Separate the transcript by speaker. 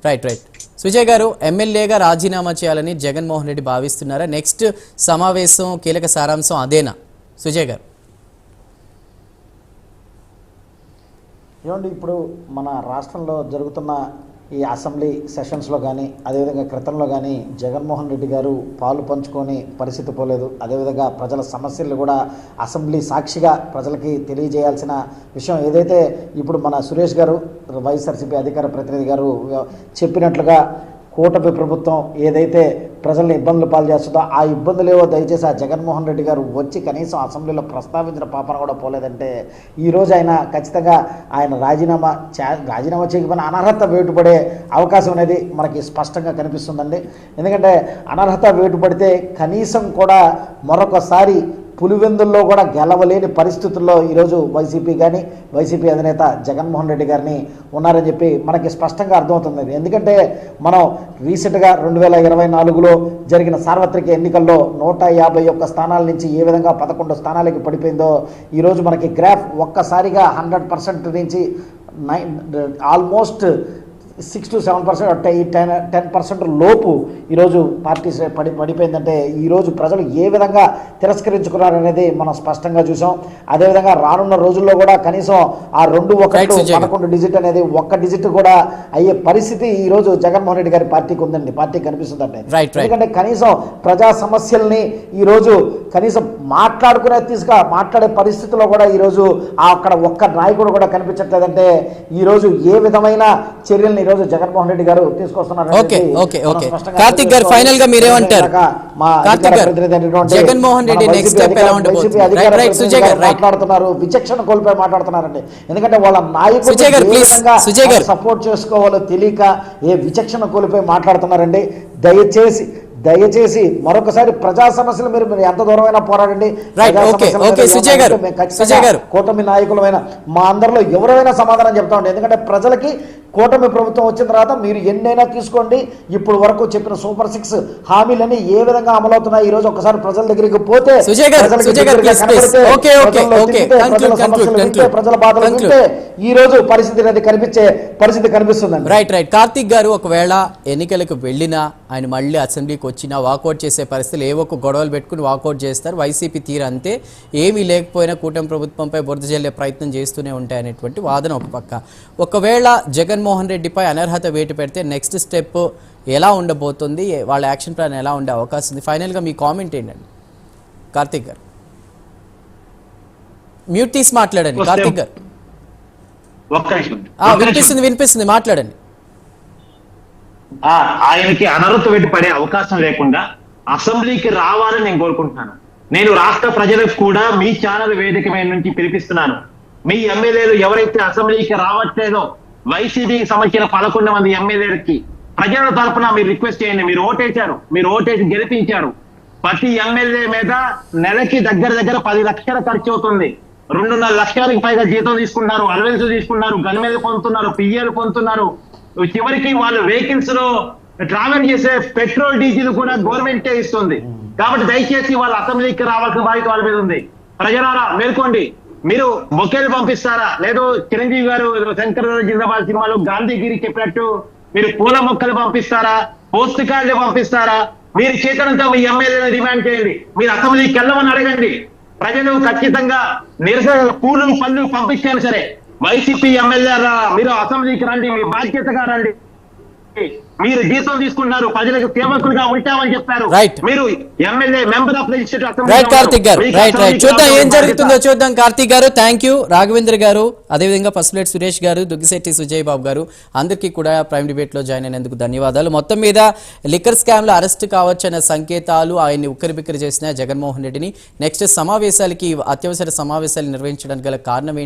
Speaker 1: Right right Sujay గారు, ఎమ్మెల్యేగా రాజీనామా చేయాలని జగన్మోహన్ రెడ్డి భావిస్తున్నారా? నెక్స్ట్ సమావేశం కీలక సారాంశం అదేనా? సుజయ్ గారు,
Speaker 2: ఏమండి, ఇప్పుడు మన రాష్ట్రంలో జరుగుతున్న ఈ అసెంబ్లీ సెషన్స్లో కానీ అదేవిధంగా క్రితంలో కానీ జగన్మోహన్ రెడ్డి గారు పాలు పంచుకొని పరిస్థితి పోలేదు. అదేవిధంగా ప్రజల సమస్యలు కూడా అసెంబ్లీ సాక్షిగా ప్రజలకి తెలియజేయాల్సిన విషయం ఏదైతే ఇప్పుడు మన సురేష్ గారు వైఎస్ఆర్సీపీ అధికార ప్రతినిధి గారు చెప్పినట్లుగా కూటమి ప్రభుత్వం ఏదైతే ప్రజల్ని ఇబ్బందులు పాలు చేస్తుందో ఆ ఇబ్బందులు ఏవో దయచేసి ఆ జగన్మోహన్ రెడ్డి గారు వచ్చి కనీసం అసెంబ్లీలో ప్రస్తావించిన పాపన కూడా పోలేదంటే ఈరోజు ఆయన ఖచ్చితంగా ఆయన రాజీనామా చేయకపోయినా అనర్హత వేటుపడే అవకాశం అనేది మనకి స్పష్టంగా కనిపిస్తుందండి. ఎందుకంటే అనర్హత వేటుపడితే కనీసం కూడా మరొకసారి పులివెందుల్లో కూడా గెలవలేని పరిస్థితుల్లో ఈరోజు వైసీపీ అధినేత జగన్మోహన్ రెడ్డి గారిని ఉన్నారని చెప్పి మనకి స్పష్టంగా అర్థమవుతుంది. ఎందుకంటే మనం రీసెంట్గా 2024లో జరిగిన సార్వత్రిక ఎన్నికల్లో 151 స్థానాల నుంచి ఏ విధంగా 11 స్థానాలకి పడిపోయిందో ఈరోజు మనకి గ్రాఫ్ ఒక్కసారిగా 100% నుంచి ఆల్మోస్ట్ 6 to 7%, 10% లోపు ఈరోజు పార్టీ పడిపోయిందంటే ఈరోజు ప్రజలు ఏ విధంగా తిరస్కరించుకున్నారనేది మనం స్పష్టంగా చూసాం. అదేవిధంగా రానున్న రోజుల్లో కూడా కనీసం ఆ 11 డిజిట్ అనేది 1 డిజిట్ కూడా అయ్యే పరిస్థితి ఈరోజు జగన్మోహన్ రెడ్డి గారి పార్టీకి ఉందండి, పార్టీ కనిపిస్తుందండి. ఎందుకంటే కనీసం ప్రజా సమస్యల్ని ఈరోజు కనీసం మాట్లాడే పరిస్థితిలో కూడా ఈరోజు అక్కడ ఒక్క నాయకుడు కూడా కనిపించట్లేదంటే ఈరోజు ఏ విధమైన చర్యల్ని ఈరోజు జగన్మోహన్ రెడ్డి గారు తీసుకొస్తున్నారు.
Speaker 1: కార్తిక్ గారు, ఫైనల్ గా మీరేమంటారు? జగన్మోహన్ రెడ్డి నెక్స్ట్ స్టెప్ ఎలా ఉండబోతుంది?
Speaker 2: మాట్లాడుతున్నారు, విచక్షణ కోల్పోయి మాట్లాడుతున్నారండి. ఎందుకంటే వాళ్ళ నాయకుడు సపోర్ట్ చేసుకోవాలో తెలియక ఏ విచక్షణ కోల్పోయి మాట్లాడుతున్నారండి. దయచేసి మరొకసారి ప్రజా సమస్యలు మీరు ఎంత దూరమైనా పోరాడండి. కూటమి నాయకులమైన మా అందరిలో ఎవరైనా సమాధానం చెప్తామండి. ఎందుకంటే ప్రజలకి కూటమి ప్రభుత్వం వచ్చిన తర్వాత మీరు ఎన్నైనా తీసుకోండి, ఇప్పుడు వరకు చెప్పిన సూపర్ 6 హామీలని ఏ విధంగా అమలవుతున్నాయి ఈ రోజు ఒకసారి ప్రజల దగ్గరికి పోతే ప్రజల బాధలు వింటే ఈ రోజు పరిస్థితి కనిపిస్తుందండి.
Speaker 1: రైట్. కార్తిక్ గారు, ఒకవేళ ఎన్నికలకు వెళ్ళినా ఆయన మళ్ళీ అసెంబ్లీకి వచ్చినా వాకౌట్ చేసే పరిస్థితులు ఏవో ఒక గొడవలు పెట్టుకుని వాకౌట్ చేస్తారు. వైసీపీ తీరు అంతే, ఏమీ లేకపోయినా కూటమి ప్రభుత్వంపై బురద జల్లే ప్రయత్నం చేస్తూనే ఉంటాయనేటువంటి వాదన ఒక పక్క. ఒకవేళ జగన్మోహన్ రెడ్డిపై అనర్హత వేటు పెడితే నెక్స్ట్ స్టెప్ ఎలా ఉండబోతుంది? వాళ్ళ యాక్షన్ ప్లాన్ ఎలా ఉండే అవకాశం ఉంది? ఫైనల్గా మీ కామెంట్ ఏంటండి కార్తిక్ గారు? మ్యూట్ తీసి మాట్లాడండి కార్తిక్ గారు. వినిపిస్తుంది, మాట్లాడండి.
Speaker 3: ఆయనకి అనర్హత వేటు పడే అవకాశం లేకుండా అసెంబ్లీకి రావాలని నేను కోరుకుంటున్నాను. నేను రాష్ట్ర ప్రజలకు కూడా మీ ఛానల్ వేదిక మీద నుంచి పిలిపిస్తున్నాను. మీ ఎమ్మెల్యేలు ఎవరైతే అసెంబ్లీకి రావట్లేదో వైసీపీకి సంబంధించిన 11 మంది ఎమ్మెల్యేలకి ప్రజల తరఫున మీరు రిక్వెస్ట్ చేయండి. మీరు ఓటేసి గెలిపించారు. ప్రతి ఎమ్మెల్యే మీద నెలకి దగ్గర 10 లక్షల ఖర్చు అవుతుంది. 2.5 లక్షలకు పైగా జీతం తీసుకున్నారు, అలవెన్స్ తీసుకున్నారు, గన్మేలు పొందుతున్నారు, పిఏలు పొందుతున్నారు. చివరికి వాళ్ళు వెహికల్స్ లో ట్రావెల్ చేసే పెట్రోల్ డీజిల్ కూడా గవర్నమెంటే ఇస్తుంది. కాబట్టి దయచేసి వాళ్ళ అసెంబ్లీకి రావాల్సిన బాధ్యత వాళ్ళ మీద ఉంది. ప్రజలారా మేల్కోండి. మీరు బొకేలు పంపిస్తారా? లేదు చిరంజీవి గారు శంకర్ జిందాబాద్ సినిమాలో గాంధీగిరి చెప్పినట్టు మీరు పూల మొక్కలు పంపిస్తారా? పోస్ట్ కార్డులు పంపిస్తారా? మీరు చేతనంతా మీ ఎమ్మెల్యేలను డిమాండ్ చేయండి. మీరు అసెంబ్లీకి వెళ్ళమని అడగండి. ప్రజలు ఖచ్చితంగా నిరసన పూలు పళ్ళు పంపించాను సరే, వైసీపీ ఎమ్మెల్యేరా మీరు అసెంబ్లీకి రండి, మీ బాధ్యతగా రండి. మీరు జీతం తీసుకున్నారు, ప్రజలకు సేవకులుగా ఉంటామని చెప్పారు. మీరు ఎమ్మెల్యే మెంబర్ ఆఫ్
Speaker 1: కార్తిక్ గారు, చూద్దాం ఏం జరుగుతుందో చూద్దాం. కార్తిక్ గారు, థ్యాంక్ యూ. రాఘవేంద్ర గారు, అదేవిధంగా పసుపులేటి సురేష్ గారు, దుగ్గిశెట్టి సుజయ్ బాబు గారు, అందరికీ కూడా ప్రైమ్ డిబేట్ లో జాయిన్ అయినందుకు ధన్యవాదాలు. మొత్తం మీద లిక్కర్ స్కామ్ లో అరెస్ట్ కావచ్చన్న సంకేతాలు ఆయన్ని ఉక్కిరిబిక్కిరి చేసిన జగన్మోహన్ రెడ్డిని నెక్స్ట్ సమావేశాలకి అత్యవసర సమావేశాలు నిర్వహించడానికి గల కారణం ఏంటి?